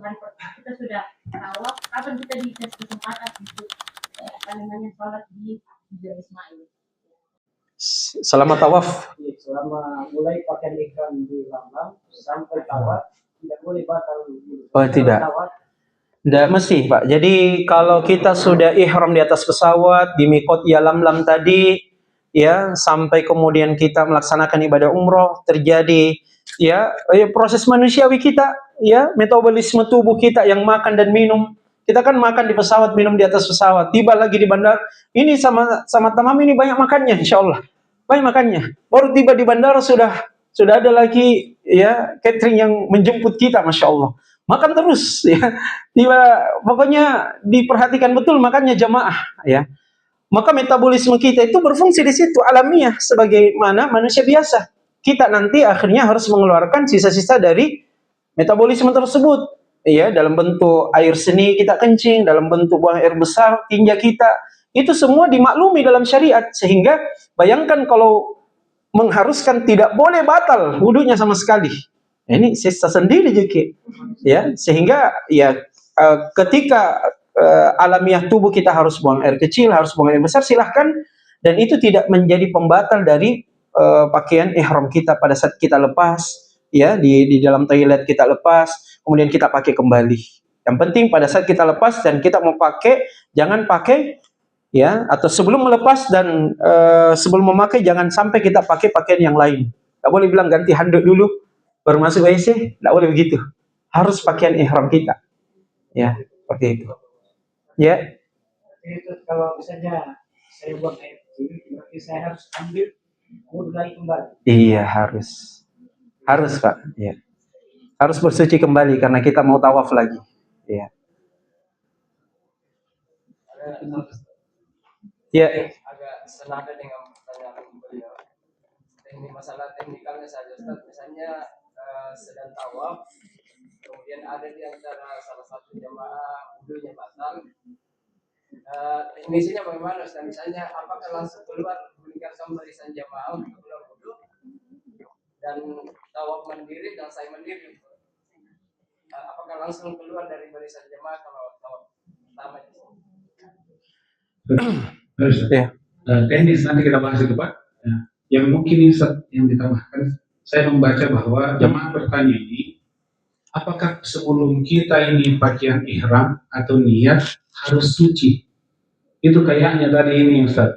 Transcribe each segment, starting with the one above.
hari kita sudah tawaf, kapan kita dikasih kesempatan untuk sholat di Hijrah Ismail? Selama tawaf. Selama mulai pakaian ihram di Lam-Lam sampai tawaf tidak boleh batal. Oh tidak. Tidak mesti Pak. Jadi kalau kita sudah ihram di atas pesawat di mikot ya Lam-Lam tadi, ya sampai kemudian kita melaksanakan ibadah umroh, terjadi ya proses manusiawi kita, ya metabolisme tubuh kita yang makan dan minum. Kita kan makan di pesawat, minum di atas pesawat. Tiba lagi di bandara, ini sama Tamam ini banyak makannya, insya Allah. Banyak makannya. Baru tiba di bandara sudah ada lagi ya catering yang menjemput kita, masya Allah. Makan terus, ya. Tiba, pokoknya diperhatikan betul makannya jamaah, ya. Maka metabolisme kita itu berfungsi di situ alamiah sebagaimana manusia biasa. Kita nanti akhirnya harus mengeluarkan sisa-sisa dari metabolisme tersebut. Ya, dalam bentuk air seni kita kencing, dalam bentuk buang air besar, tinja kita, itu semua dimaklumi dalam syariat. Sehingga bayangkan kalau mengharuskan tidak boleh batal wudunya sama sekali. Ini sisa sendiri juga, ya. Sehingga ya ketika alamiah tubuh kita harus buang air kecil, harus buang air besar, silahkan. Dan itu tidak menjadi pembatal dari pakaian ihram kita pada saat kita lepas, ya di dalam toilet kita lepas. Kemudian kita pakai kembali. Yang penting pada saat kita lepas dan kita mau pakai, jangan pakai ya, atau sebelum melepas dan sebelum memakai jangan sampai kita pakai pakaian yang lain. Tidak boleh bilang ganti handuk dulu baru masuk WC, tidak boleh begitu. Harus pakaian ihram kita. Ya, seperti itu. Ya. Itu kalau misalnya saya buang air kecil, berarti saya harus ambil wudhu lagi kembali. Iya, harus. Harus, Pak. Ya. Harus bersuci kembali karena kita mau tawaf lagi. Ya. Ya. Agak senada dengan pertanyaan beliau. Ini masalah teknikalnya saja, Ustaz. Misalnya sedang tawaf, kemudian ada di antara salah satu jamaah wudunya batal. Teknisnya bagaimana, Ustaz? Misalnya apakah langsung keluar meninggalkan barisan jamaah untuk keluar wudu dan tawaf mandiri dan sa'i mandiri? Apakah langsung keluar dari barisan jamaah kalau tawaf pertama? Ya. Teknis nanti kita bahas itu Pak. Ya. Yang mungkin yang ditambahkan, saya membaca bahwa jamaah bertanya ini, apakah sebelum kita ini pakaian ihram atau niat harus suci? Itu kayaknya dari ini Ustaz.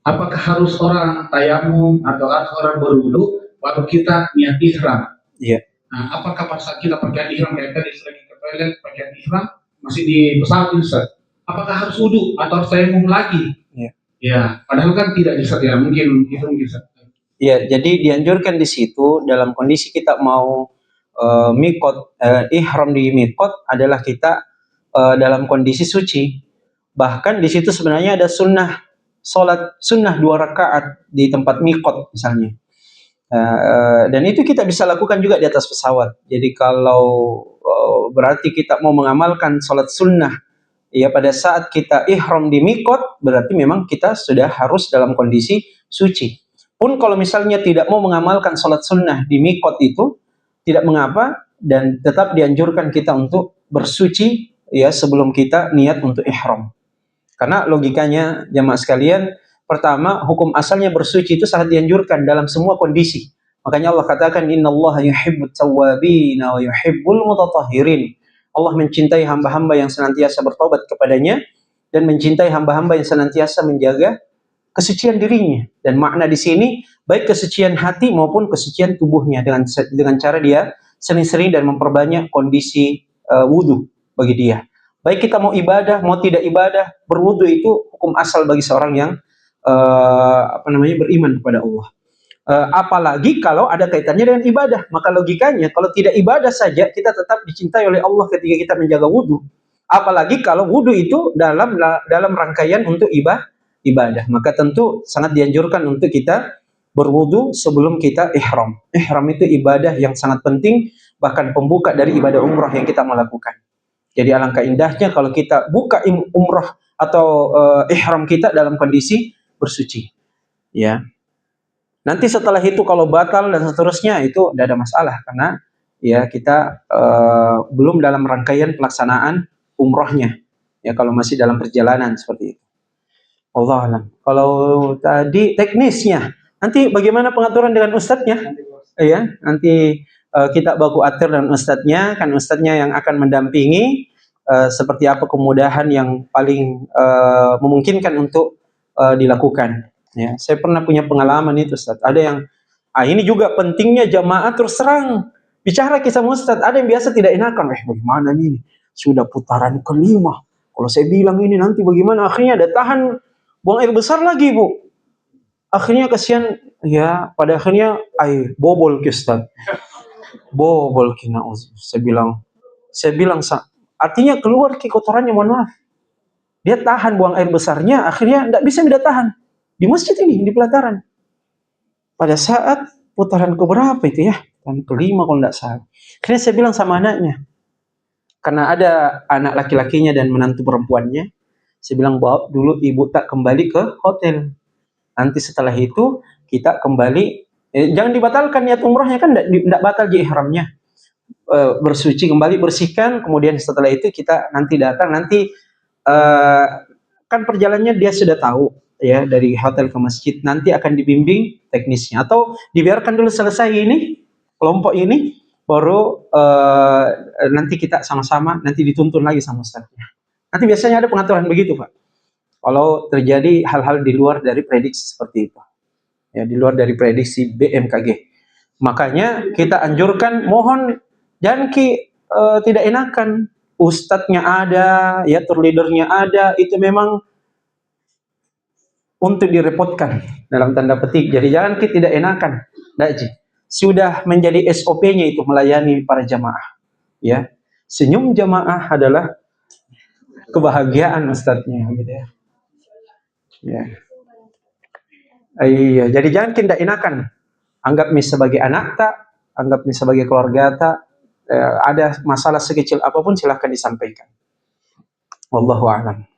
Apakah harus orang tayamum atau harus orang berwudu baru kita niat ihram? Iya. Apakah pas kita pakaian ihram kayak tadi lagi ke toilet pakaian ihram masih di pesawat Ustaz? Apakah harus wudu atau harus tayamum lagi? Iya. Ya, padahal kan tidak bisa ya, mungkin itu bisa. Iya, jadi dianjurkan di situ dalam kondisi kita mau ihram di mikot adalah kita dalam kondisi suci. Bahkan di situ sebenarnya ada sholat sunnah 2 rakaat di tempat mikot misalnya. Dan itu kita bisa lakukan juga di atas pesawat. Jadi kalau berarti kita mau mengamalkan sholat sunnah ya pada saat kita ihram di mikot, berarti memang kita sudah harus dalam kondisi suci. Pun kalau misalnya tidak mau mengamalkan sholat sunnah di mikot itu, tidak mengapa, dan tetap dianjurkan kita untuk bersuci ya sebelum kita niat untuk ihram. Karena logikanya jamaah sekalian, pertama hukum asalnya bersuci itu sangat dianjurkan dalam semua kondisi. Makanya Allah katakan innallaha yuhibbut tawwabina wa yuhibbul mutatahhirin. Allah mencintai hamba-hamba yang senantiasa bertobat kepadanya dan mencintai hamba-hamba yang senantiasa menjaga kesucian dirinya. Dan makna di sini baik kesucian hati maupun kesucian tubuhnya dengan cara dia sering-sering dan memperbanyak kondisi wudu bagi dia. Baik kita mau ibadah, mau tidak ibadah, berwudu itu hukum asal bagi seorang yang beriman kepada Allah. Apalagi kalau ada kaitannya dengan ibadah, maka logikanya kalau tidak ibadah saja kita tetap dicintai oleh Allah ketika kita menjaga wudu. Apalagi kalau wudu itu dalam rangkaian untuk ibadah, maka tentu sangat dianjurkan untuk kita berwudu sebelum kita ihram. Ihram itu ibadah yang sangat penting, bahkan pembuka dari ibadah umrah yang kita melakukan. Jadi alangkah indahnya kalau kita buka umrah atau ihram kita dalam kondisi bersuci. Ya. Nanti setelah itu kalau batal dan seterusnya itu tidak ada masalah karena ya kita belum dalam rangkaian pelaksanaan umrohnya, ya kalau masih dalam perjalanan seperti itu. Allah alam. Kalau tadi teknisnya, nanti bagaimana pengaturan dengan ustadznya? Ya, nanti kita baku atur dengan ustadznya, kan ustadznya yang akan mendampingi seperti apa kemudahan yang paling memungkinkan untuk dilakukan. Ya, saya pernah punya pengalaman itu, Ustadz. Ada yang, ini juga pentingnya jamaah terus terang bicara kisah Ustadz. Ada yang biasa tidak enakan, bagaimana ini? Sudah putaran kelima. Kalau saya bilang ini nanti bagaimana? Akhirnya ada tahan buang air besar lagi, Bu. Akhirnya kasihan, ya pada akhirnya bobol ke Ustaz. Bobol kina saya bilang artinya keluar ke kotorannya, mohon maaf. Dia tahan buang air besarnya, akhirnya tidak bisa tahan di masjid ini, di pelataran. Pada saat putaran keberapa itu ya? Putaran kelima kalau tidak salah. Akhirnya saya bilang sama anaknya, karena ada anak laki-lakinya dan menantu perempuannya, saya bilang bawa dulu ibu tak kembali ke hotel. Nanti setelah itu kita kembali, jangan dibatalkan niat umrohnya, kan tidak batal di ihramnya. Bersuci kembali, bersihkan, kemudian setelah itu kita nanti datang, nanti kan perjalanannya dia sudah tahu ya, dari hotel ke masjid, nanti akan dibimbing teknisnya, atau dibiarkan dulu selesai ini kelompok ini, baru nanti kita sama-sama nanti dituntun lagi sama ustadznya. Nanti biasanya ada pengaturan begitu, Pak. Kalau terjadi hal-hal di luar dari prediksi seperti itu, ya di luar dari prediksi BMKG, makanya kita anjurkan, mohon jangan tidak enakan. Ustadznya ada, ya tour leadernya ada, itu memang untuk direpotkan dalam tanda petik. Jadi jangan tidak enakan, sudah menjadi SOP-nya itu melayani para jamaah. Ya, senyum jamaah adalah kebahagiaan ustadznya, gitu ya. Ya. Iya, jadi jangan tidak enakan. Anggap mis sebagai anak tak, anggap mis sebagai keluarga tak. Ada masalah sekecil apapun silahkan disampaikan. Wallahu a'lam.